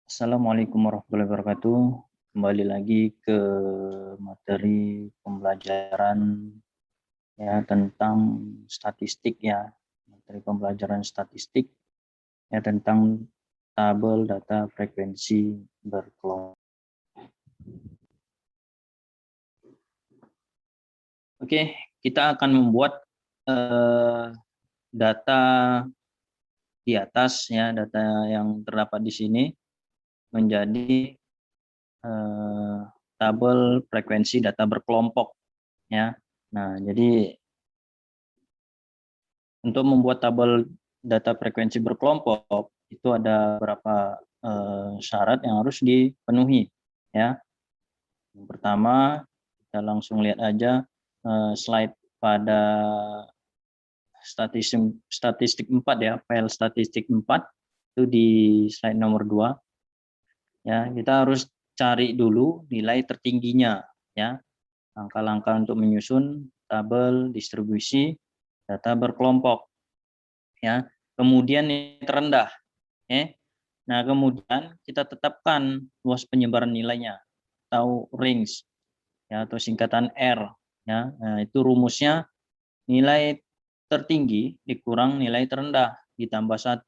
Assalamualaikum warahmatullahi wabarakatuh. Kembali lagi ke materi pembelajaran ya tentang statistik ya. Materi pembelajaran statistik ya tentang tabel data frekuensi berkelompok. Oke, kita akan membuat data di atas ya, data yang terdapat di sini menjadi tabel frekuensi data berkelompok ya. Nah, jadi untuk membuat tabel data frekuensi berkelompok itu ada beberapa syarat yang harus dipenuhi ya. Yang pertama kita langsung lihat aja slide pada statistik 4 ya, file statistik 4 itu di slide nomor 2 ya. Kita harus cari dulu nilai tertingginya ya. Langkah-langkah untuk menyusun tabel distribusi data berkelompok ya. Kemudian nilai terendah ya. Nah, kemudian kita tetapkan luas penyebaran nilainya atau range ya, atau singkatan R ya. Nah, itu rumusnya nilai tertinggi dikurang nilai terendah ditambah 1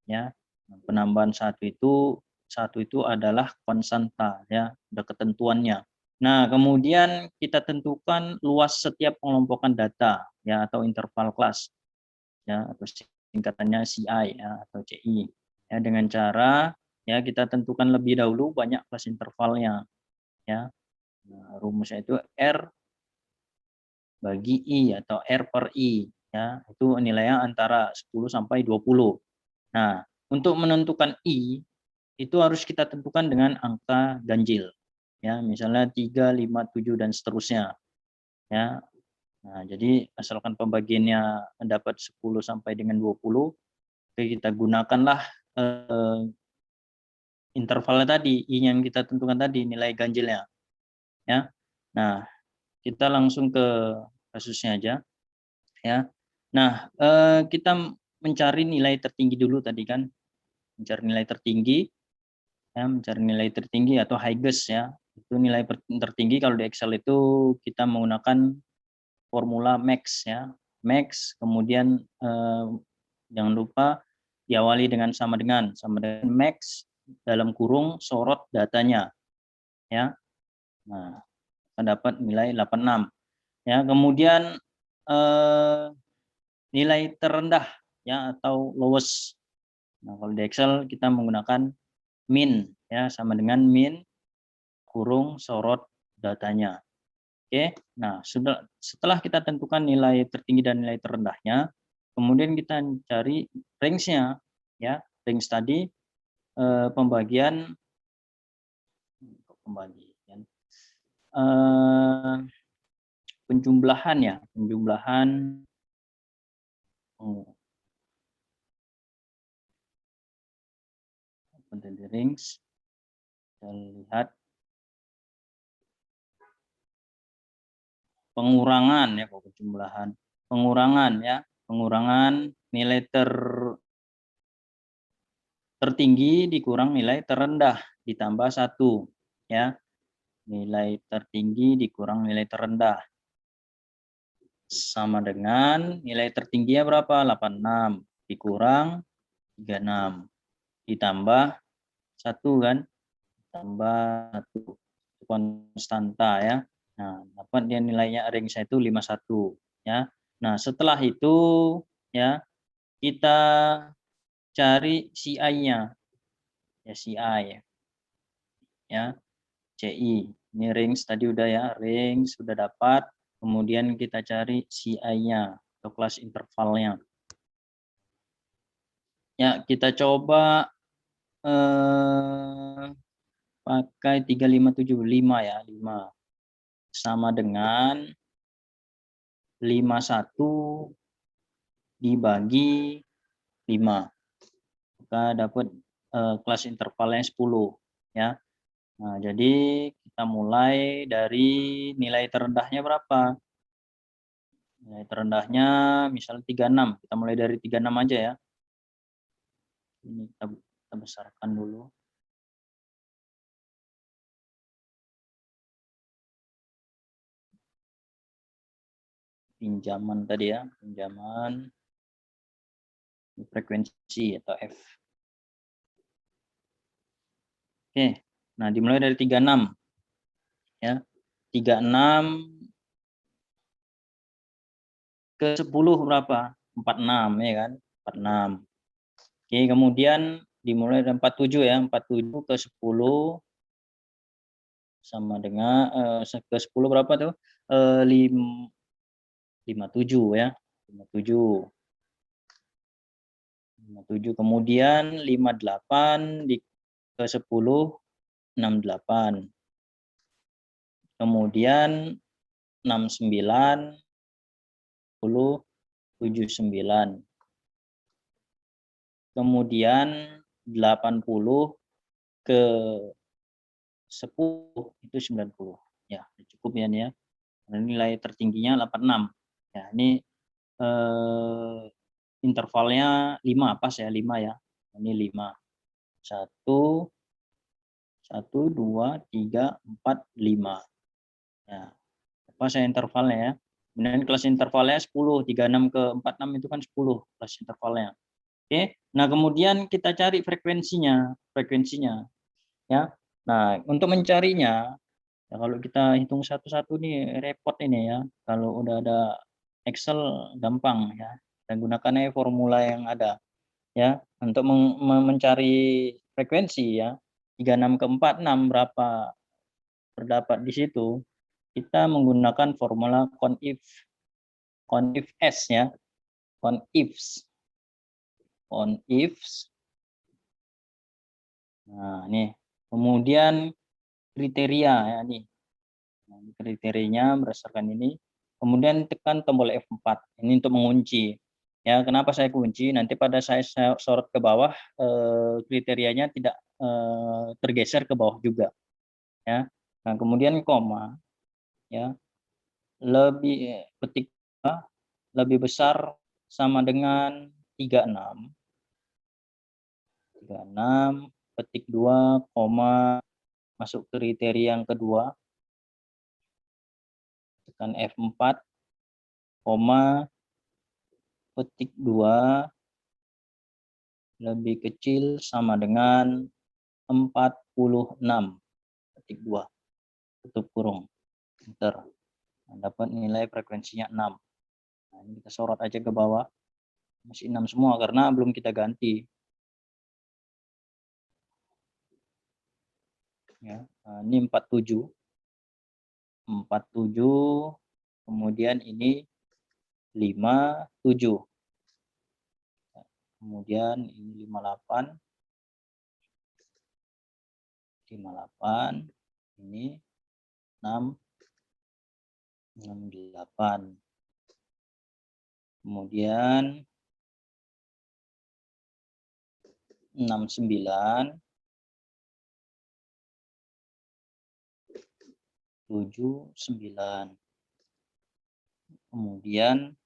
ya. Nah, penambahan satu itu adalah konstanta ya, ada ketentuannya. Nah, kemudian kita tentukan luas setiap pengelompokan data ya, atau interval kelas ya, atau singkatannya CI ya, atau CI ya, dengan cara ya kita tentukan lebih dahulu banyak kelas intervalnya ya. Nah, rumusnya itu R bagi I atau R per I ya, itu nilainya antara 10 sampai 20. Nah, untuk menentukan I itu harus kita tentukan dengan angka ganjil ya, misalnya 3, 5, 7 dan seterusnya ya. Nah, jadi asalkan pembagiannya dapat 10 sampai dengan 20, oke, kita gunakanlah intervalnya tadi, I yang kita tentukan tadi, nilai ganjilnya ya. Nah, kita langsung ke kasusnya aja ya. Nah, kita mencari nilai tertinggi dulu tadi kan, mencari nilai tertinggi ya, mencari nilai tertinggi atau highest ya. Itu nilai tertinggi kalau di Excel itu kita menggunakan formula max ya. Max, kemudian jangan lupa diawali dengan sama dengan max dalam kurung sorot datanya ya. Nah, akan dapat nilai 86 ya. Kemudian nilai terendah ya, atau lowest. Nah, kalau di Excel kita menggunakan min ya, sama dengan min kurung sorot datanya. Oke. Nah, setelah kita tentukan nilai tertinggi dan nilai terendahnya, kemudian kita cari range-nya ya. Range tadi pembagian penjumlahan ya, penjumlahan range. Kita lihat pengurangan ya, penjumlahan pengurangan ya, pengurangan nilai tertinggi dikurang nilai terendah ditambah 1 ya. Nilai tertinggi dikurang nilai terendah sama dengan nilai tertingginya berapa? 86 dikurang 36 ditambah 1 kan, tambah 1 konstanta ya. Nah, dapat dia nilainya range itu 51 ya. Nah, setelah itu ya kita cari CI-nya ya, CI ya, CI. Ini range tadi udah ya, range sudah dapat. Kemudian kita cari CI-nya atau kelas intervalnya. Ya, kita coba pakai 3575 ya, 5 sama dengan 51 dibagi 5. Maka dapat kelas intervalnya 10 ya. Nah, jadi kita mulai dari nilai terendahnya berapa? Nilai terendahnya misalnya 36, kita mulai dari 36 aja ya. Ini kita besarkan dulu. pinjaman tadi ya, pinjaman frekuensi atau F. Oke, nah dimulai dari 36 ya. 36 ke 10 berapa? 46 ya kan? 46. Oke, kemudian dimulai dari 47 ya. 47 ke 10 sama dengan ke 10 berapa tuh? 57 ya. 57. 57. Kemudian 58 ke 10 68. Kemudian 69 10 79. Kemudian 80 ke 10 itu 90. Ya, cukup ya nih ya. Karena nilai tertingginya 86. Ya, ini intervalnya 5 pas ya, 5 ya. Ini 5. 1 2 3 4 5. Ya. Pas ya intervalnya ya. Kemudian kelas intervalnya 10, 36 ke 46 itu kan 10 kelas intervalnya. Oke. Nah, kemudian kita cari frekuensinya ya. Nah, untuk mencarinya ya kalau kita hitung satu-satu nih repot ini ya. Kalau udah ada Excel gampang ya. Dan gunakan formula yang ada ya untuk mencari frekuensi ya. 36 ke 46 berapa terdapat di situ. Kita menggunakan formula CONIF ya. CONIFs. Nah, nih. Kemudian kriteria ya nih. Nah, kriterianya berdasarkan ini. Kemudian tekan tombol F4. Ini untuk mengunci. Ya, kenapa saya kunci? Nanti pada saya sorot ke bawah kriterianya tidak tergeser ke bawah juga. Ya. Nah, kemudian koma ya. Petik lebih besar sama dengan 36. 36 petik 2 koma masuk kriteria yang kedua. Tekan F4 koma petik 2 lebih kecil sama dengan 46 petik 2 tutup kurung enter. Nah, dapat nilai frekuensinya 6. Nah, ini kita sorot aja ke bawah, masih 6 semua karena belum kita ganti ya. Nah, ini 47 kemudian ini 57. Kemudian ini 58, ini 6, 68. Kemudian 69, 79. Kemudian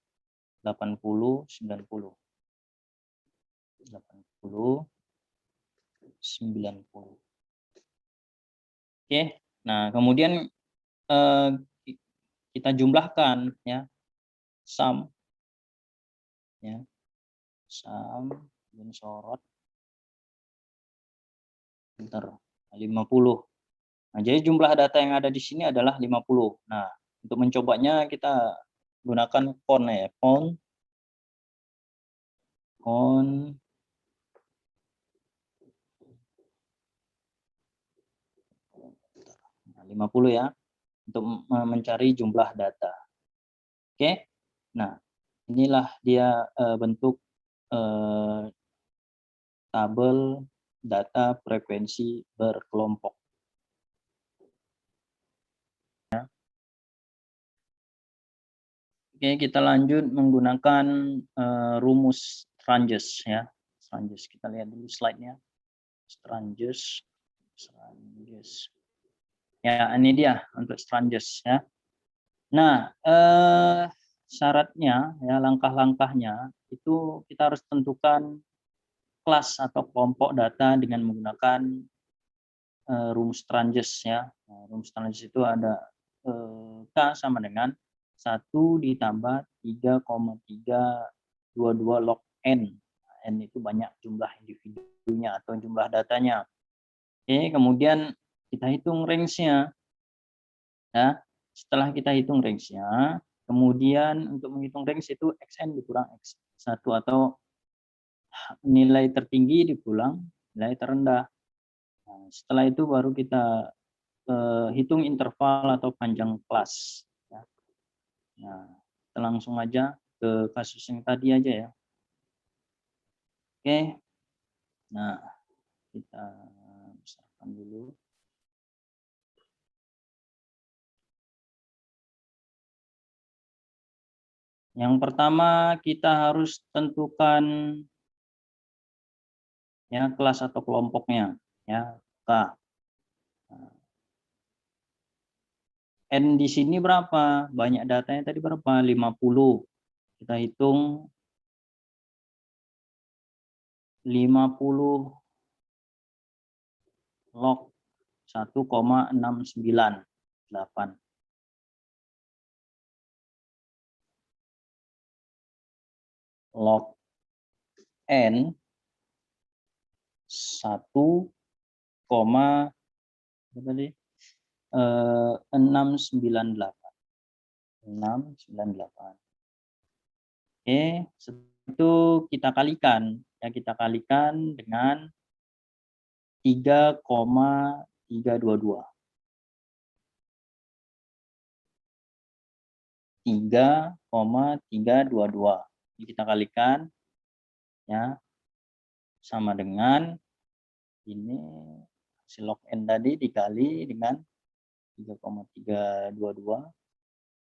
80, 90. 80, 90. Oke, nah kemudian kita jumlahkan ya, sum ya, sum dan sorot enter 50. Nah, jadi jumlah data yang ada di sini adalah 50. Nah, untuk mencobanya kita gunakan count ya, count 50 ya, untuk mencari jumlah data. Oke. Nah, inilah dia bentuk tabel data frekuensi berkelompok. Oke, kita lanjut menggunakan rumus Stranges ya. Stranges, kita lihat dulu slide-nya. Stranges. Ya, ini dia untuk Stranges ya. Nah, syaratnya ya, langkah-langkahnya itu kita harus tentukan kelas atau kelompok data dengan menggunakan rumus Stranges ya. Nah, rumus Stranges itu ada K sama dengan 1 ditambah 3,322 log N. N itu banyak jumlah individunya atau jumlah datanya. Oke, kemudian kita hitung range-nya. Ya, setelah kita hitung range-nya, kemudian untuk menghitung range itu xn dikurang x1 atau nilai tertinggi dikurang nilai terendah. Nah, setelah itu baru kita hitung interval atau panjang kelas. Ya. Nah, kita langsung aja ke kasus yang tadi aja ya. Oke, nah kita besarkan dulu. Yang pertama kita harus tentukan ya kelas atau kelompoknya ya K. N di sini berapa? Banyak datanya tadi berapa? 50. Kita hitung 50 log 1,698. Log N 1, tadi 698. 698. Oke, setelah itu kita kalikan ya, kita kalikan dengan 3,322. 3,322. Ini kita kalikan ya sama dengan ini hasil log N tadi dikali dengan 3,322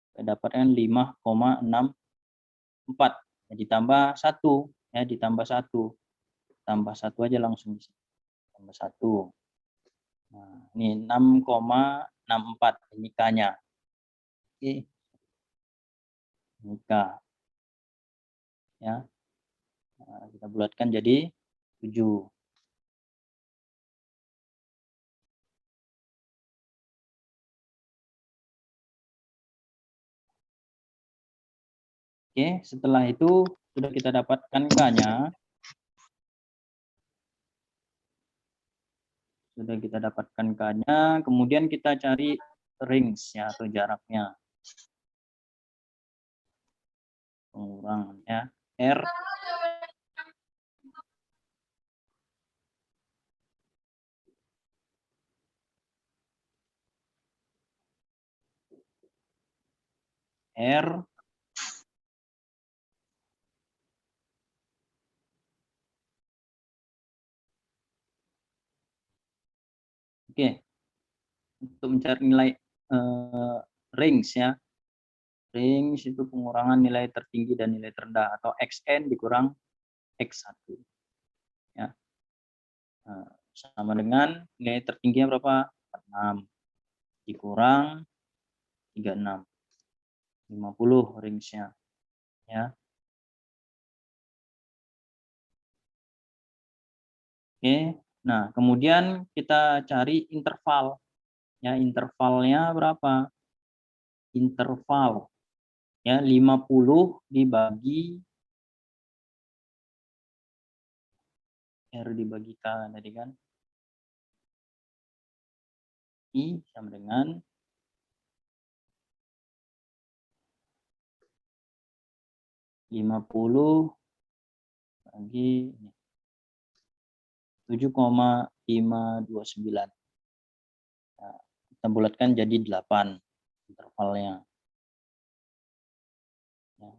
kita dapatkan 5,64 ya, ditambah 1 ya, ditambah 1 aja langsung tambah 1. Nah, ini 6,64 ini K-nya. Oke. Ini K. Ya. Nah, kita bulatkan jadi 7. Oke, setelah itu sudah kita dapatkan K-nya. Sudah kita dapatkan K-nya, kemudian kita cari range ya atau jaraknya. Pengurangan ya. R R Oke. Untuk mencari nilai range ya. Range itu pengurangan nilai tertinggi dan nilai terendah atau xn dikurang x1. Ya. Nah, sama dengan nilai tertingginya berapa? 46 dikurang 36. 50 range-nya. Ya. Oke. Nah, kemudian kita cari interval. Ya, intervalnya berapa? Interval ya 50 dibagi R dibagi K tadi kan. I sama dengan 50 bagi 7,529. Nah, kita bulatkan jadi 8 intervalnya. Ya.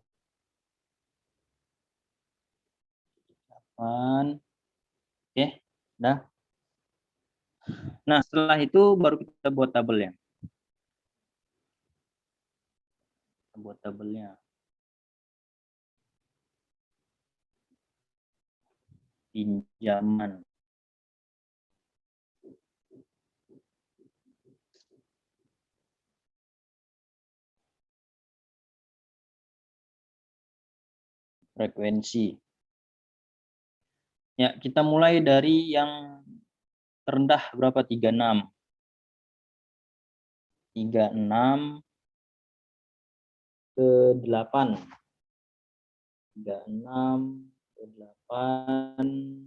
8. Oke, dah. Nah, setelah itu baru kita buat tabelnya. Kita buat tabelnya. Pinjaman. Frekuensi. Ya, kita mulai dari yang terendah berapa? 36. 36 ke 8. 36 ke 8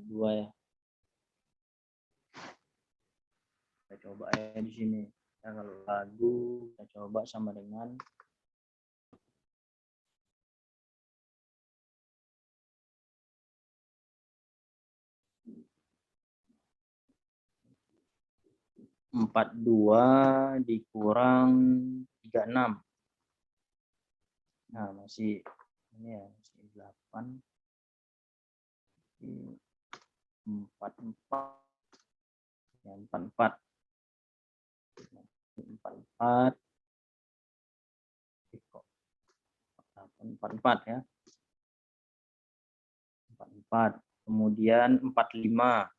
2 ya. Kita coba ya di sini. Ya, kalau lagu kita coba sama dengan empat dua dikurang 36. Nah, masih ini ya, masih 8 44 ya, 44 44 44 ya. 44. Kemudian 45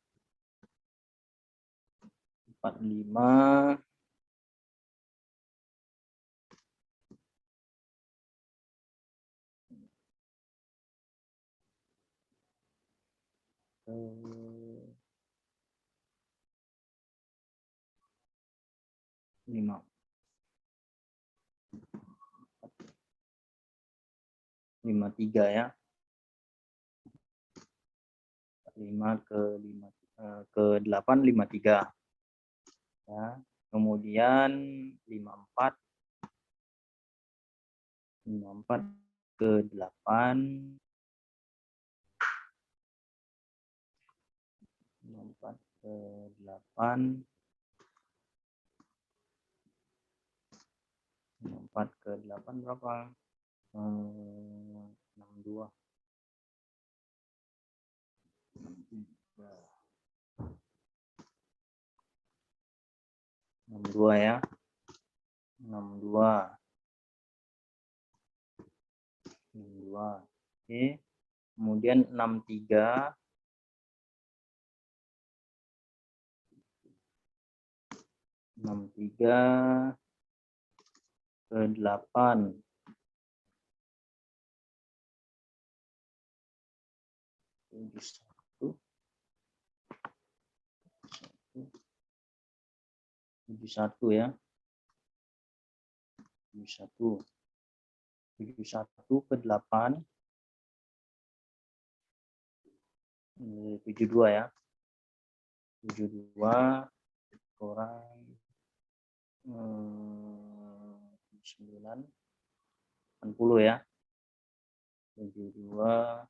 5 53 ya. 5 ke 5 ke 8 53 ya. Kemudian 54 ke 8 54 ke 8 54 ke 8 berapa? 62 62 ya. 62 oke. Kemudian 63 ke 8 71 71 ya. 71 ke 8 72 ya. 72 kurang 9 80 ya. 72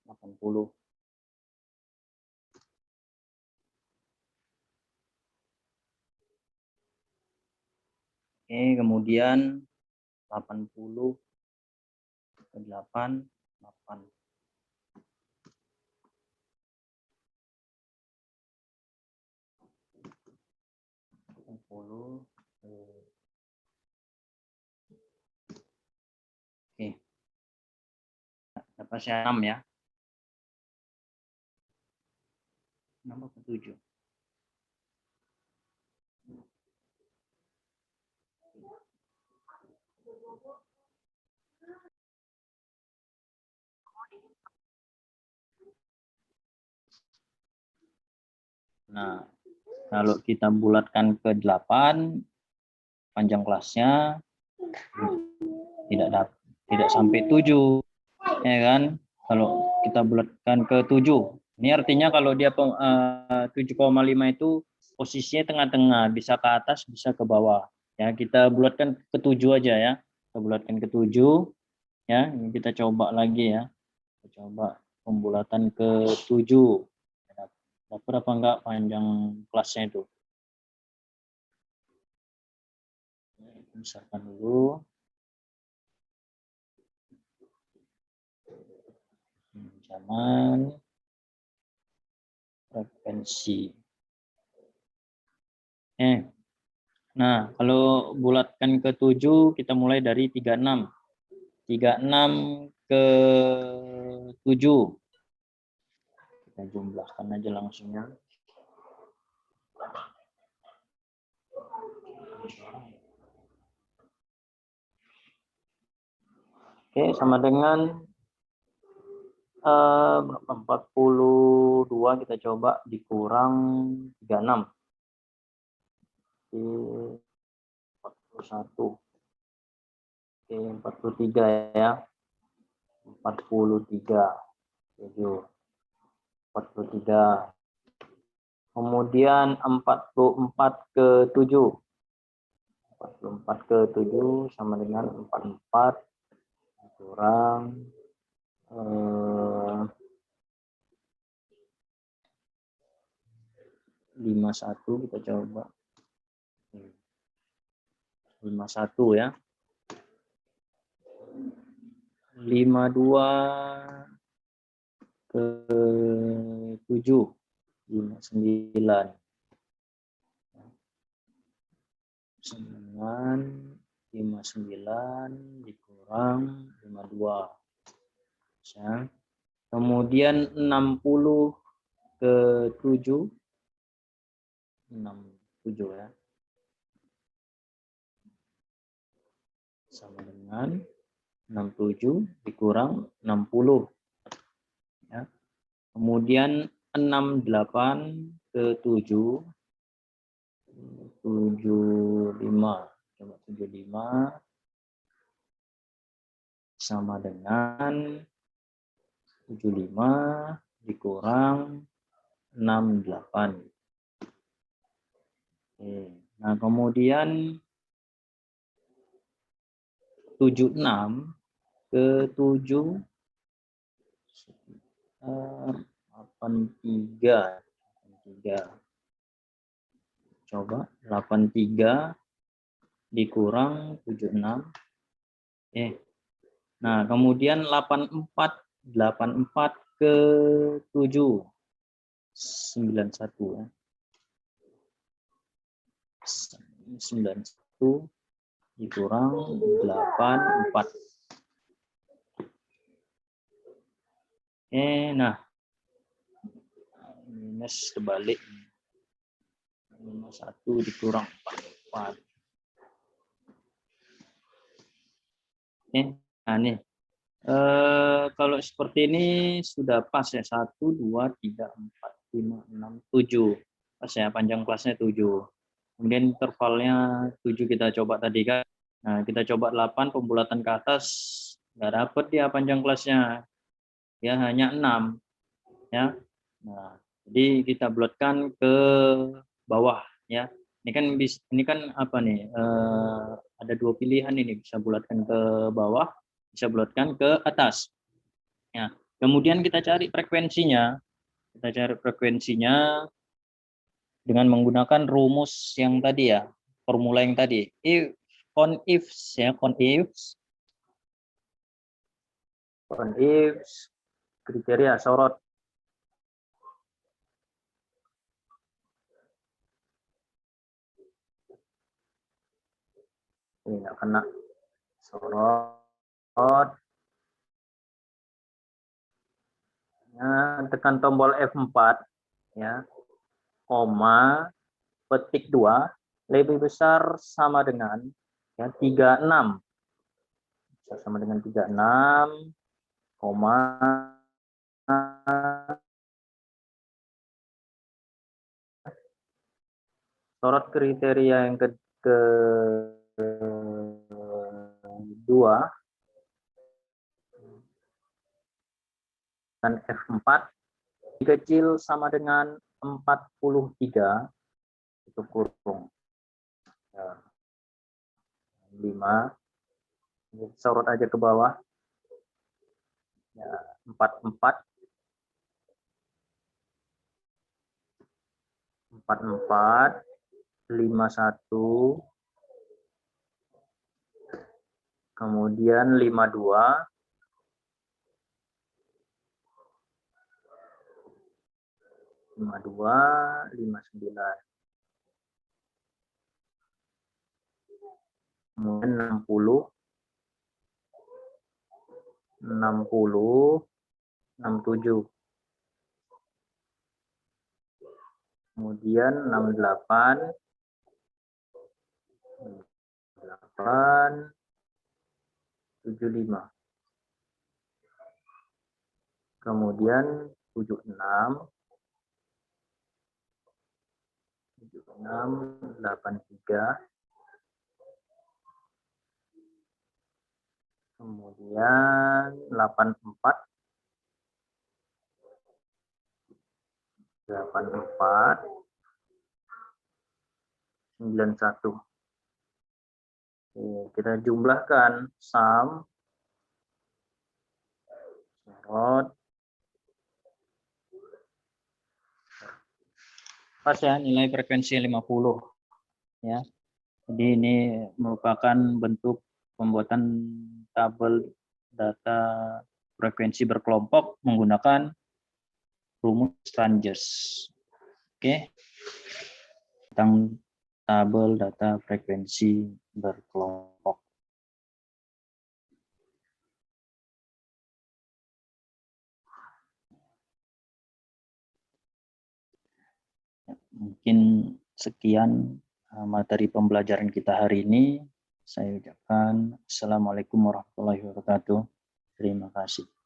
80. Oke, kemudian 80 ke 8 8 80 oke. Dapat saya 6 ya. 6 ke 7. Nah, kalau kita bulatkan ke 8, panjang kelasnya tidak sampai 7, ya kan? Kalau kita bulatkan ke 7, ini artinya kalau dia 7,5 itu posisinya tengah-tengah, bisa ke atas, bisa ke bawah. Ya, kita bulatkan ke 7 aja ya. Kita bulatkan ke 7, ya. Ini kita coba lagi ya. Kita coba pembulatan ke 7. Dapat apa enggak panjang kelasnya itu? Besarkan dulu. Zaman frekuensi. Nah, kalau bulatkan ke 7, kita mulai dari 36. 36 ke 7. Kita jumlahkan aja langsung ya. Oke, sama dengan berapa? 42 kita coba dikurang 36. Oke, 41. Oke, 43 ya. 43. 7. 43. Kemudian 44 ke 7. 44 ke 7 sama dengan 44 kurang 51 kita coba. 51 ya. 52 ke 7. 59. 59 dikurang 52. Ya. Kemudian 60 ke 7. 67 ya. Sama dengan 67 dikurang 60. Ya. Kemudian 68 ke 7. 75. Coba 75 sama dengan 75 dikurang 68. Oke. Nah, kemudian 76 ke 7 83. Coba 83 dikurang 76. Nah, kemudian 84 ke 7. 91 ya. 91 dikurang 84. Nah. Minus kebalik. 51 dikurang 44. Nah nih. Kalau seperti ini sudah pas ya. 1, 2, 3, 4, 5, 6, 7. Pas ya, panjang kelasnya 7. Kemudian intervalnya 7 kita coba tadi kan. Nah, kita coba 8 pembulatan ke atas. Nggak dapet dia panjang kelasnya. Ya, hanya 6. Ya. Nah, jadi kita bulatkan ke bawah ya. Ini kan apa nih? Ada dua pilihan ini, bisa bulatkan ke bawah, bisa bulatkan ke atas. Ya. Kemudian kita cari frekuensinya. Kita cari frekuensinya dengan menggunakan rumus yang tadi ya, formula yang tadi. If kriteria sorot. Ini nggak kena sorot. Nah, tekan tombol F4 ya, koma, petik 2 lebih besar sama dengan ya 36. Sama dengan 36, koma, sorot kriteria yang kedua dan F4 kecil sama dengan 43 itu kurung ya, 5 sorot aja ke bawah ya, 44 51 kemudian 52 59 kemudian 60 67 kemudian 68 75 kemudian 76, 83, kemudian 84, 91. Oke, kita jumlahkan sum sorot pas ya, nilai frekuensi 50 ya. Jadi ini merupakan bentuk pembuatan tabel data frekuensi berkelompok menggunakan rumus Rangers. Oke. Tentang tabel data frekuensi berkelompok. Mungkin sekian materi pembelajaran kita hari ini. Saya ucapkan Assalamualaikum warahmatullahi wabarakatuh. Terima kasih.